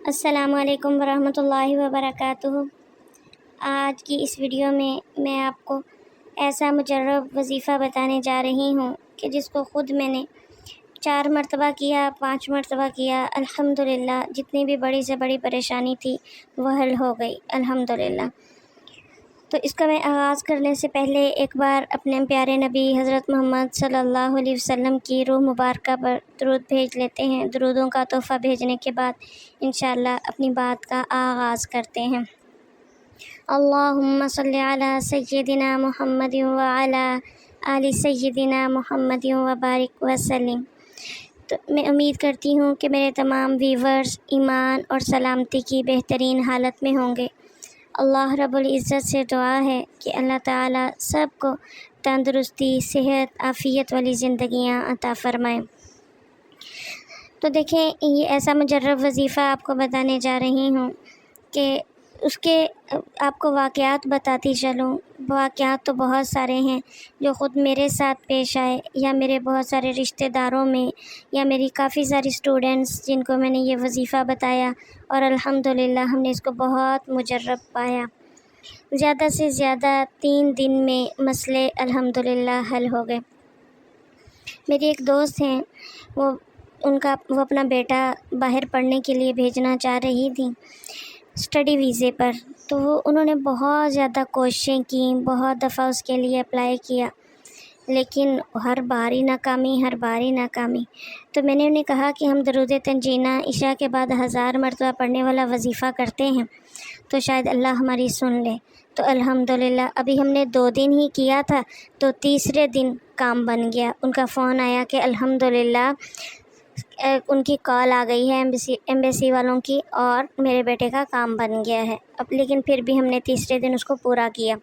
السلام علیکم ورحمۃ اللہ وبرکاتہ۔ آج کی اس ویڈیو میں آپ کو ایسا مجرب وظیفہ بتانے جا رہی ہوں کہ جس کو خود میں نے 4 مرتبہ کیا، 5 مرتبہ کیا، الحمدللہ جتنی بھی بڑی سے بڑی پریشانی تھی وہ حل ہو گئی الحمدللہ۔ تو اس کا میں آغاز کرنے سے پہلے ایک بار اپنے پیارے نبی حضرت محمد صلی اللہ علیہ وسلم کی روح مبارکہ پر درود بھیج لیتے ہیں۔ درودوں کا تحفہ بھیجنے کے بعد انشاءاللہ اپنی بات کا آغاز کرتے ہیں۔ اللہم صلی علی سیدنا محمد وعلی آل سیدنا محمد وبارک وسلم۔ تو میں امید کرتی ہوں کہ میرے تمام ویورز ایمان اور سلامتی کی بہترین حالت میں ہوں گے۔ اللہ رب العزت سے دعا ہے کہ اللہ تعالیٰ سب کو تندرستی، صحت، عافیت والی زندگیاں عطا فرمائیں۔ تو دیکھیں، یہ ایسا مجرب وظیفہ آپ کو بتانے جا رہی ہوں کہ اس کے آپ کو واقعات بتاتی چلوں۔ واقعات تو بہت سارے ہیں جو خود میرے ساتھ پیش آئے، یا میرے بہت سارے رشتہ داروں میں، یا میری کافی ساری اسٹوڈنٹس جن کو میں نے یہ وظیفہ بتایا، اور الحمدللہ ہم نے اس کو بہت مجرب پایا۔ زیادہ سے زیادہ 3 دن میں مسئلے الحمدللہ حل ہو گئے۔ میری ایک دوست ہیں، وہ اپنا بیٹا باہر پڑھنے کے لیے بھیجنا چاہ رہی تھی اسٹڈی ویزے پر، تو انہوں نے بہت زیادہ کوششیں کیں، بہت دفعہ اس کے لیے اپلائی کیا، لیکن ہر بار ہی ناکامی۔ تو میں نے انہیں کہا کہ ہم درود تنجینہ عشاء کے بعد 1000 مرتبہ پڑھنے والا وظیفہ کرتے ہیں، تو شاید اللہ ہماری سن لے۔ تو الحمدللہ ابھی ہم نے 2 دن ہی کیا تھا، تو تیسرے دن کام بن گیا۔ ان کا فون آیا کہ الحمدللہ ان کی کال آ گئی ہے ایمبیسی والوں کی، اور میرے بیٹے کا کام بن گیا ہے۔ لیکن پھر بھی ہم نے تیسرے دن اس کو پورا کیا۔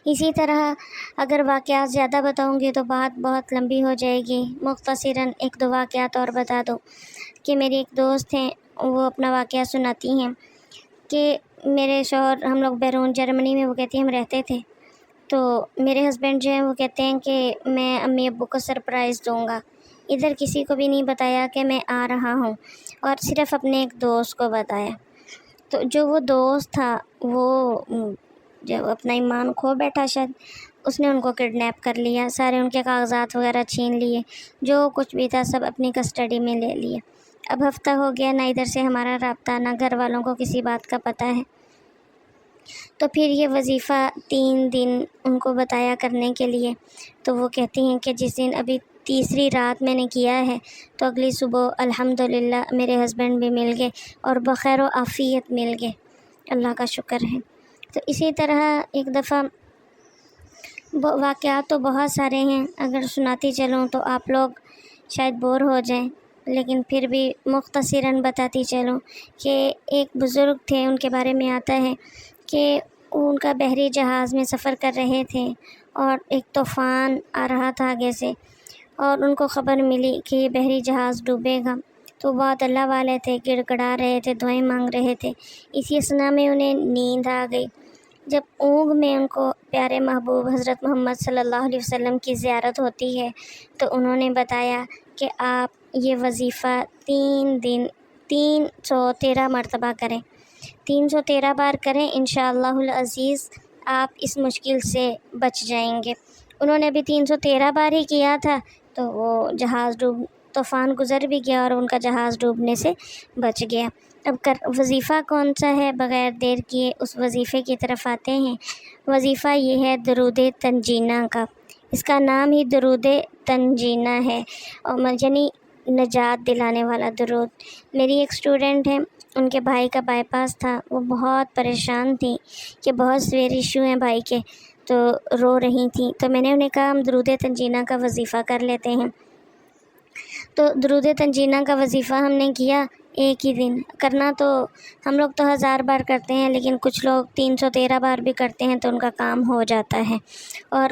اسی طرح اگر واقعات زیادہ بتاؤں گی تو بات بہت لمبی ہو جائے گی۔ مختصراً 1-2 واقعات اور بتا دو کہ میری ایک دوست ہیں، وہ اپنا واقعہ سناتی ہیں کہ میرے شوہر، ہم لوگ بیرون جرمنی میں، وہ کہتی ہیں، ہم رہتے تھے، تو میرے ہسبینڈ جو ہیں وہ کہتے ہیں کہ میں امی ابو کو سرپرائز دوں گا۔ ادھر کسی کو بھی نہیں بتایا کہ میں آ رہا ہوں، اور صرف اپنے ایک دوست کو بتایا۔ تو جو وہ دوست تھا، وہ جب اپنا ایمان کھو بیٹھا، شاید اس نے ان کو کڈنیپ کر لیا، سارے ان کے کاغذات وغیرہ چھین لیے، جو کچھ بھی تھا سب اپنی کسٹڈی میں لے لیے۔ اب ہفتہ ہو گیا، نہ ادھر سے ہمارا رابطہ، نہ گھر والوں کو کسی بات کا پتہ ہے۔ تو پھر یہ وظیفہ 3 دن ان کو بتایا کرنے کے لیے، تو وہ کہتی ہیں کہ جس دن ابھی تیسری رات میں نے کیا ہے، تو اگلی صبح الحمدللہ میرے ہسبینڈ بھی مل گئے اور بخیر و عافیت مل گئے، اللہ کا شکر ہے۔ تو اسی طرح ایک دفعہ واقعات تو بہت سارے ہیں، اگر سناتی چلوں تو آپ لوگ شاید بور ہو جائیں، لیکن پھر بھی مختصراً بتاتی چلوں کہ ایک بزرگ تھے، ان کے بارے میں آتا ہے کہ ان کا بحری جہاز میں سفر کر رہے تھے، اور ایک طوفان آ رہا تھا آگے سے، اور ان کو خبر ملی کہ یہ بحری جہاز ڈوبے گا۔ تو بہت اللہ والے تھے، گڑ گڑا رہے تھے، دعائیں مانگ رہے تھے۔ اسی اثنا میں انہیں نیند آ گئی۔ جب اونگ میں ان کو پیارے محبوب حضرت محمد صلی اللہ علیہ وسلم کی زیارت ہوتی ہے، تو انہوں نے بتایا کہ آپ یہ وظیفہ 3 دن 313 مرتبہ کریں، 313 بار کریں، انشاءاللہ العزیز آپ اس مشکل سے بچ جائیں گے۔ انہوں نے ابھی 313 بار ہی کیا تھا، تو وہ طوفان گزر بھی گیا اور ان کا جہاز ڈوبنے سے بچ گیا۔ اب وظیفہ کون سا ہے؟ بغیر دیر کیے اس وظیفے کی طرف آتے ہیں۔ وظیفہ یہ ہے درود تنجینہ کا۔ اس کا نام ہی درود تنجینہ ہے، یعنی نجات دلانے والا درود۔ میری ایک اسٹوڈنٹ ہے، ان کے بھائی کا بائی پاس تھا، وہ بہت پریشان تھی کہ بہت سویر ایشو ہیں بھائی کے، تو رو رہی تھیں۔ تو میں نے انہیں کہا ہم درود تنجینہ کا وظیفہ کر لیتے ہیں۔ تو درود تنجینہ کا وظیفہ ہم نے کیا ایک ہی دن۔ کرنا تو ہم لوگ تو 1000 بار کرتے ہیں، لیکن کچھ لوگ 313 بار بھی کرتے ہیں تو ان کا کام ہو جاتا ہے، اور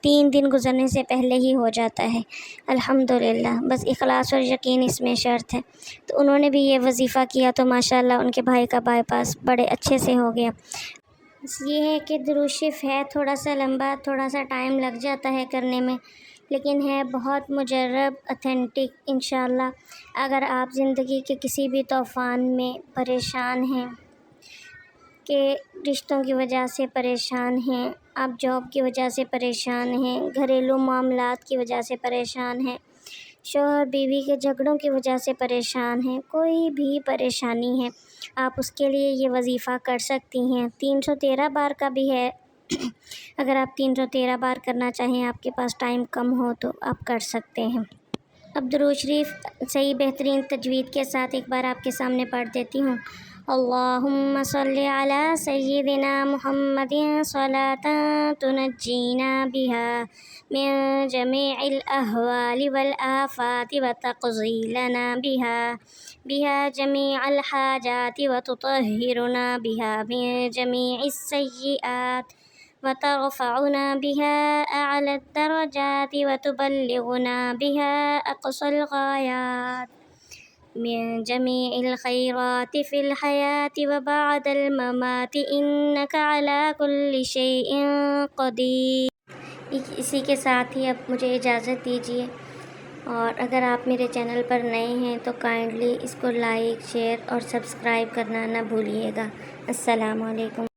3 دن گزرنے سے پہلے ہی ہو جاتا ہے الحمدللہ۔ بس اخلاص اور یقین اس میں شرط ہے۔ تو انہوں نے بھی یہ وظیفہ کیا، تو ماشاءاللہ ان کے بھائی کا بائی پاس بڑے اچھے سے ہو گیا۔ بس یہ ہے کہ درود شریف ہے تھوڑا سا لمبا، تھوڑا سا ٹائم لگ جاتا ہے کرنے میں، لیکن ہے بہت مجرب، اتھینٹک انشاءاللہ۔ اگر آپ زندگی کے کسی بھی طوفان میں پریشان ہیں، کہ رشتوں کی وجہ سے پریشان ہیں، آپ جاب کی وجہ سے پریشان ہیں، گھریلو معاملات کی وجہ سے پریشان ہیں، شوہر بیوی کے جھگڑوں کی وجہ سے پریشان ہیں، کوئی بھی پریشانی ہے، آپ اس کے لیے یہ وظیفہ کر سکتی ہیں۔ 313 بار کا بھی ہے۔ اگر آپ 313 بار کرنا چاہیں، آپ کے پاس ٹائم کم ہو تو آپ کر سکتے ہیں۔ اب درود شریف صحیح بہترین تجوید کے ساتھ ایک بار آپ کے سامنے پڑھ دیتی ہوں۔ اللہم صلی علی سیدنا محمد صلاۃ تنجینا بہا من جمیع الاحوال والآفات وتقضی لنا بہا جمیع الحاجات وتطہرنا بہا من جمیع السیئات وترفعنا بها أعلى الدرجات وتبلغنا بها أقصى الغايات من جميع الخيرات في الحياة وبعد الممات إنك على كل شيء قدير۔ اسی کے ساتھ ہی اب مجھے اجازت دیجیے، اور اگر آپ میرے چینل پر نئے ہیں تو کائنڈلی اس کو لائک، شیئر اور سبسکرائب کرنا نہ بھولیے گا۔ السلام علیکم۔